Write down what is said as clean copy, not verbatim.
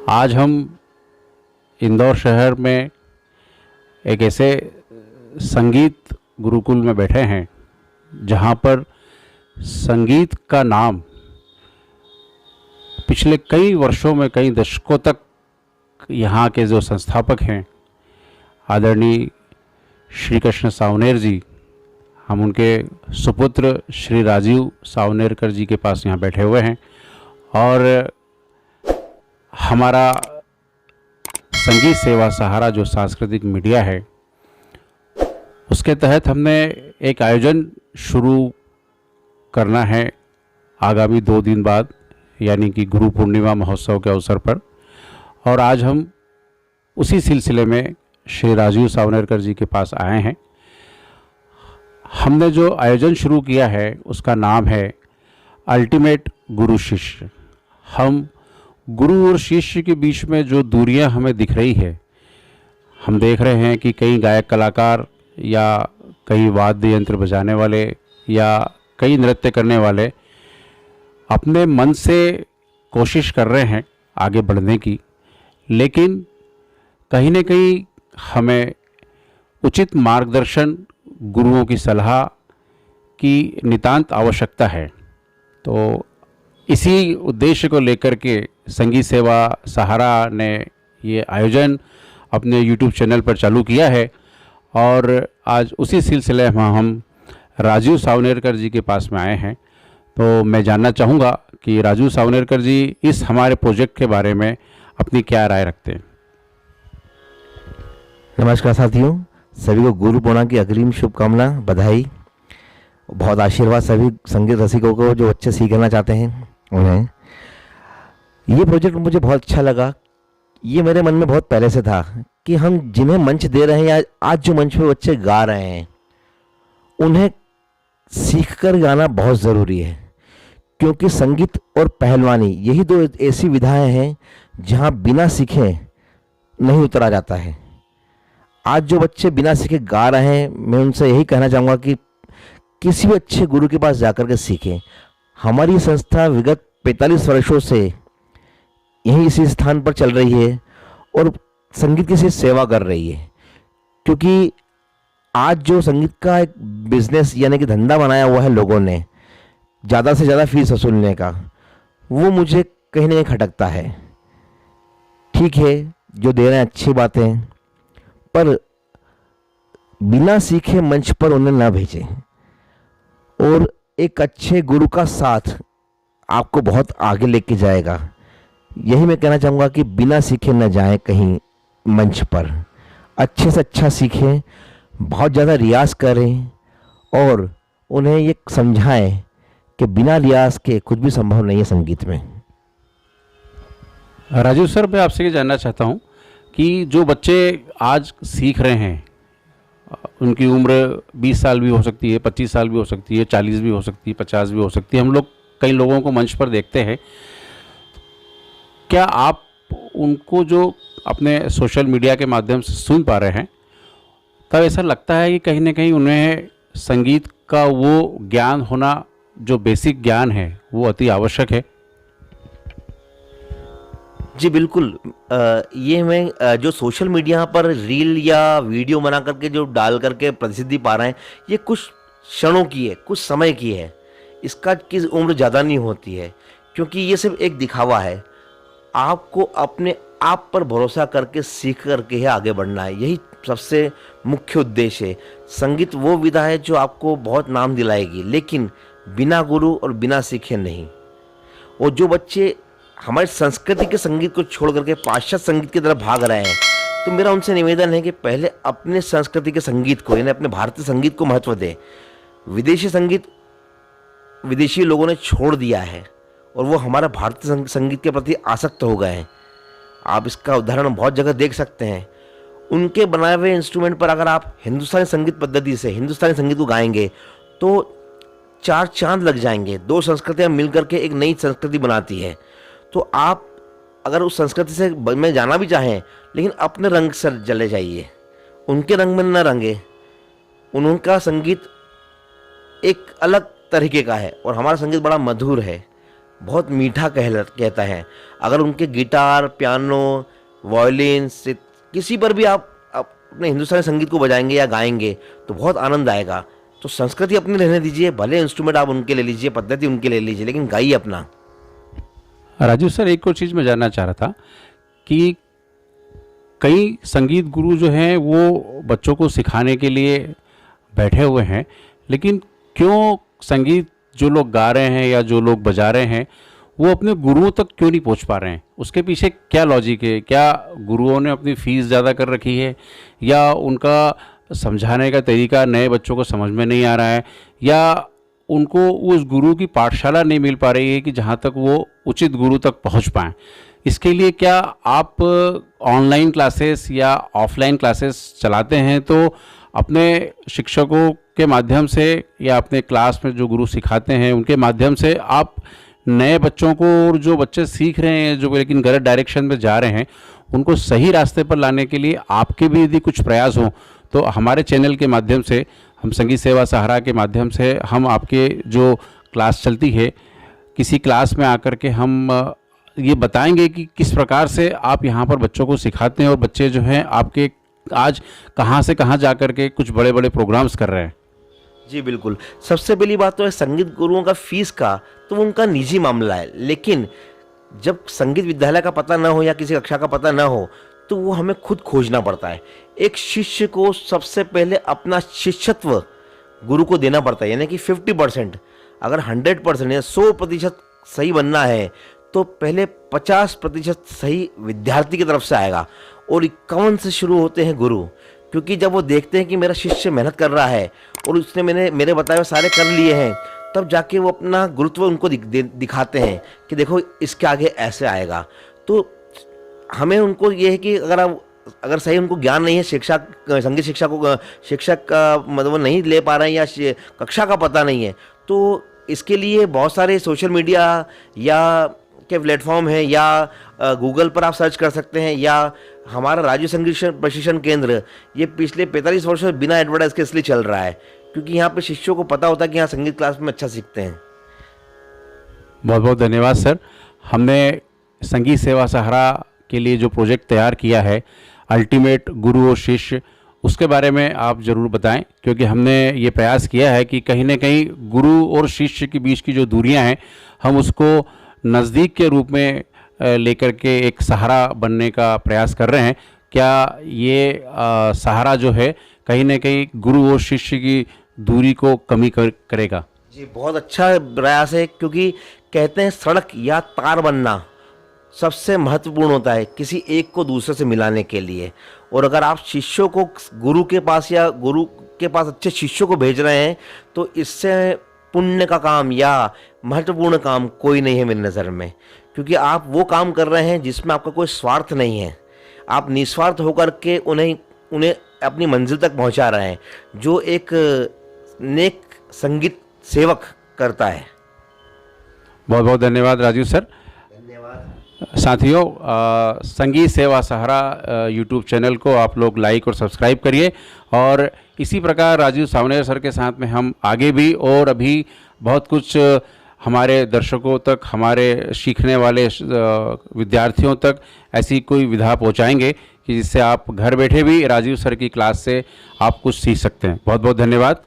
आज हम इंदौर शहर में एक ऐसे संगीत गुरुकुल में बैठे हैं जहाँ पर संगीत का नाम पिछले कई वर्षों में, कई दशकों तक यहाँ के जो संस्थापक हैं आदरणीय श्री कृष्ण सावनेर जी, हम उनके सुपुत्र श्री राजीव सावनेरकर जी के पास यहाँ बैठे हुए हैं। और हमारा संगीत सेवा सहारा जो सांस्कृतिक मीडिया है, उसके तहत हमने एक आयोजन शुरू करना है आगामी 2 दिन बाद, यानी कि गुरु पूर्णिमा महोत्सव के अवसर पर। और आज हम उसी सिलसिले में श्री राजीव सावनेरकर जी के पास आए हैं। हमने जो आयोजन शुरू किया है उसका नाम है अल्टीमेट गुरु शिष्य। हम गुरु और शिष्य के बीच में जो दूरियां हमें दिख रही है, हम देख रहे हैं कि कई गायक कलाकार या कई वाद्य यंत्र बजाने वाले या कई नृत्य करने वाले अपने मन से कोशिश कर रहे हैं आगे बढ़ने की, लेकिन कहीं न कहीं हमें उचित मार्गदर्शन, गुरुओं की सलाह की नितांत आवश्यकता है। तो इसी उद्देश्य को लेकर के संगीत सेवा सहारा ने ये आयोजन अपने YouTube चैनल पर चालू किया है। और आज उसी सिलसिले में हम राजीव सावनेरकर जी के पास में आए हैं। तो मैं जानना चाहूँगा कि राजीव सावनेरकर जी इस हमारे प्रोजेक्ट के बारे में अपनी क्या राय रखते हैं। नमस्कार साथियों, सभी को गुरु पूर्णिमा की अग्रिम शुभकामना, बधाई, बहुत आशीर्वाद सभी संगीत रसिकों को जो बच्चे सीखना चाहते हैं उन्हें। ये प्रोजेक्ट मुझे बहुत अच्छा लगा। ये मेरे मन में बहुत पहले से था कि हम जिन्हें मंच दे रहे हैं या आज जो मंच पे बच्चे गा रहे हैं उन्हें सीखकर गाना बहुत ज़रूरी है, क्योंकि संगीत और पहलवानी यही 2 ऐसी विधाएं हैं जहां बिना सीखे नहीं उतरा जाता है। आज जो बच्चे बिना सीखे गा रहे हैं, मैं उनसे यही कहना चाहूँगा कि किसी भी अच्छे गुरु के पास जाकर के सीखें। हमारी संस्था विगत 45 वर्षों से यहीं इसी स्थान पर चल रही है और संगीत की सिर्फ सेवा कर रही है, क्योंकि आज जो संगीत का एक बिजनेस यानी कि धंधा बनाया हुआ है लोगों ने, ज़्यादा से ज़्यादा फीस वसूलने का, वो मुझे कहीं ना कहीं खटकता है। ठीक है, जो दे रहे हैं अच्छी बात है, पर बिना सीखे मंच पर उन्हें ना भेजें। और एक अच्छे गुरु का साथ आपको बहुत आगे लेके जाएगा। यही मैं कहना चाहूँगा कि बिना सीखे न जाएं कहीं मंच पर, अच्छे से अच्छा सीखें, बहुत ज़्यादा रियाज करें और उन्हें ये समझाएं कि बिना रियाज के कुछ भी संभव नहीं है संगीत में। राजीव सर, मैं आपसे ये जानना चाहता हूँ कि जो बच्चे आज सीख रहे हैं, उनकी उम्र 20 साल भी हो सकती है, 25 साल भी हो सकती है, 40 भी हो सकती है, 50 भी हो सकती है। हम लोग कई लोगों को मंच पर देखते हैं। क्या आप उनको जो अपने सोशल मीडिया के माध्यम से सुन पा रहे हैं, तब ऐसा लगता है कि कहीं ना कहीं उन्हें संगीत का वो ज्ञान होना, जो बेसिक ज्ञान है, वो अति आवश्यक है? जी बिल्कुल। ये मैं जो सोशल मीडिया पर रील या वीडियो बना करके जो डाल करके प्रसिद्धि पा रहे हैं, ये कुछ क्षणों की है, कुछ समय की है। इसका किस उम्र ज़्यादा नहीं होती है, क्योंकि ये सिर्फ एक दिखावा है। आपको अपने आप पर भरोसा करके सीख करके ही आगे बढ़ना है, यही सबसे मुख्य उद्देश्य है। संगीत वो विधा है जो आपको बहुत नाम दिलाएगी, लेकिन बिना गुरु और बिना सीखे नहीं। और जो बच्चे हमारी संस्कृति के संगीत को छोड़ करके पाश्चात्य संगीत की तरफ भाग रहे हैं, तो मेरा उनसे निवेदन है कि पहले अपने संस्कृति के संगीत को, यानी अपने भारतीय संगीत को महत्व दें। विदेशी संगीत विदेशी लोगों ने छोड़ दिया है और वो हमारा भारतीय संगीत के प्रति आसक्त हो गए हैं। आप इसका उदाहरण बहुत जगह देख सकते हैं। उनके बनाए हुए इंस्ट्रूमेंट पर अगर आप हिंदुस्तानी संगीत पद्धति से हिंदुस्तानी संगीत को गाएंगे तो 4 चांद लग जाएंगे। 2 संस्कृतियां मिलकर के एक नई संस्कृति बनाती है। तो आप अगर उस संस्कृति से में जाना भी चाहें, लेकिन अपने रंग से चले जाइए, उनके रंग में न रंगे। उनका संगीत एक अलग तरीके का है और हमारा संगीत बड़ा मधुर है। बहुत मीठा कहता है। अगर उनके गिटार, पियानो, वायलिन से किसी पर भी आप अपने हिंदुस्तानी संगीत को बजाएंगे या गाएंगे तो बहुत आनंद आएगा। तो संस्कृति अपनी रहने दीजिए, भले इंस्ट्रूमेंट आप उनके ले लीजिए, पद्धति उनके ले लीजिए, लेकिन गाइए अपना। राजू सर, एक और चीज़ मैं जानना चाह रहा था कि कई संगीत गुरु जो हैं वो बच्चों को सिखाने के लिए बैठे हुए हैं, लेकिन क्यों संगीत जो लोग गा रहे हैं या जो लोग बजा रहे हैं वो अपने गुरुओं तक क्यों नहीं पहुंच पा रहे हैं? उसके पीछे क्या लॉजिक है? क्या गुरुओं ने अपनी फीस ज़्यादा कर रखी है, या उनका समझाने का तरीका नए बच्चों को समझ में नहीं आ रहा है, या उनको उस गुरु की पाठशाला नहीं मिल पा रही है कि जहाँ तक वो उचित गुरु तक पहुँच पाएँ? इसके लिए क्या आप ऑनलाइन क्लासेस या ऑफलाइन क्लासेस चलाते हैं? तो अपने शिक्षकों के माध्यम से या अपने क्लास में जो गुरु सिखाते हैं उनके माध्यम से आप नए बच्चों को, और जो बच्चे सीख रहे हैं जो लेकिन गलत डायरेक्शन में जा रहे हैं, उनको सही रास्ते पर लाने के लिए आपके भी यदि कुछ प्रयास हों तो हमारे चैनल के माध्यम से, हम संगीत सेवा सहारा के माध्यम से, हम आपके जो क्लास चलती है किसी क्लास में आकर के हम ये बताएंगे कि किस प्रकार से आप यहाँ पर बच्चों को सिखाते हैं और बच्चे जो हैं आपके आज कहाँ से कहाँ जा कर के कुछ बड़े बड़े प्रोग्राम्स कर रहे हैं। जी बिल्कुल। सबसे पहली बात तो है संगीत गुरुओं का फीस का, तो वो उनका निजी मामला है, लेकिन जब संगीत विद्यालय का पता ना हो या किसी कक्षा का पता ना हो तो वो हमें खुद खोजना पड़ता है। एक शिष्य को सबसे पहले अपना शिष्यत्व गुरु को देना पड़ता है, यानी कि 50%। अगर 100% या 100% सही बनना है तो पहले 50% सही विद्यार्थी की तरफ से आएगा, और 51 से शुरू होते हैं गुरु। क्योंकि जब वो देखते हैं कि मेरा शिष्य मेहनत कर रहा है और उसने मेरे बताए हुए सारे कर लिए हैं, तब जाके वो अपना गुरुत्व उनको दिखाते हैं कि देखो इसके आगे ऐसे आएगा। तो हमें उनको ये है कि अगर सही उनको ज्ञान नहीं है, संगीत शिक्षक का मतलब नहीं ले पा रहे हैं या कक्षा का पता नहीं है, तो इसके लिए बहुत सारे सोशल मीडिया या के प्लेटफॉर्म हैं, या गूगल पर आप सर्च कर सकते हैं, या हमारा राज्य संगीत प्रशिक्षण केंद्र ये पिछले 45 वर्षों से बिना एडवर्टाइज के इसलिए चल रहा है क्योंकि यहाँ पे शिष्यों को पता होता है कि यहाँ संगीत क्लास में अच्छा सीखते हैं। बहुत बहुत धन्यवाद सर। हमने संगीत सेवा सहारा के लिए जो प्रोजेक्ट तैयार किया है अल्टीमेट गुरु और शिष्य, उसके बारे में आप ज़रूर बताएं, क्योंकि हमने ये प्रयास किया है कि कहीं ना कहीं गुरु और शिष्य के बीच की जो दूरियां हैं हम उसको नज़दीक के रूप में लेकर के एक सहारा बनने का प्रयास कर रहे हैं। क्या ये सहारा जो है कहीं ना कहीं गुरु और शिष्य की दूरी को कमी करेगा? जी बहुत अच्छा प्रयास है, क्योंकि कहते हैं सड़क या तार बनना सबसे महत्वपूर्ण होता है किसी एक को दूसरे से मिलाने के लिए। और अगर आप शिष्यों को गुरु के पास या गुरु के पास अच्छे शिष्यों को भेज रहे हैं तो इससे पुण्य का काम या महत्वपूर्ण काम कोई नहीं है मेरी नज़र में, क्योंकि आप वो काम कर रहे हैं जिसमें आपका कोई स्वार्थ नहीं है। आप निस्वार्थ होकर के उन्हें अपनी मंजिल तक पहुंचा रहे हैं, जो एक नेक संगीत सेवक करता है। बहुत बहुत धन्यवाद राजू सर। साथियों, संगीत सेवा सहारा यूट्यूब चैनल को आप लोग लाइक और सब्सक्राइब करिए, और इसी प्रकार राजीव सावनेर सर के साथ में हम आगे भी और अभी बहुत कुछ हमारे दर्शकों तक, हमारे सीखने वाले विद्यार्थियों तक ऐसी कोई विधा पहुंचाएंगे कि जिससे आप घर बैठे भी राजीव सर की क्लास से आप कुछ सीख सकते हैं। बहुत बहुत धन्यवाद।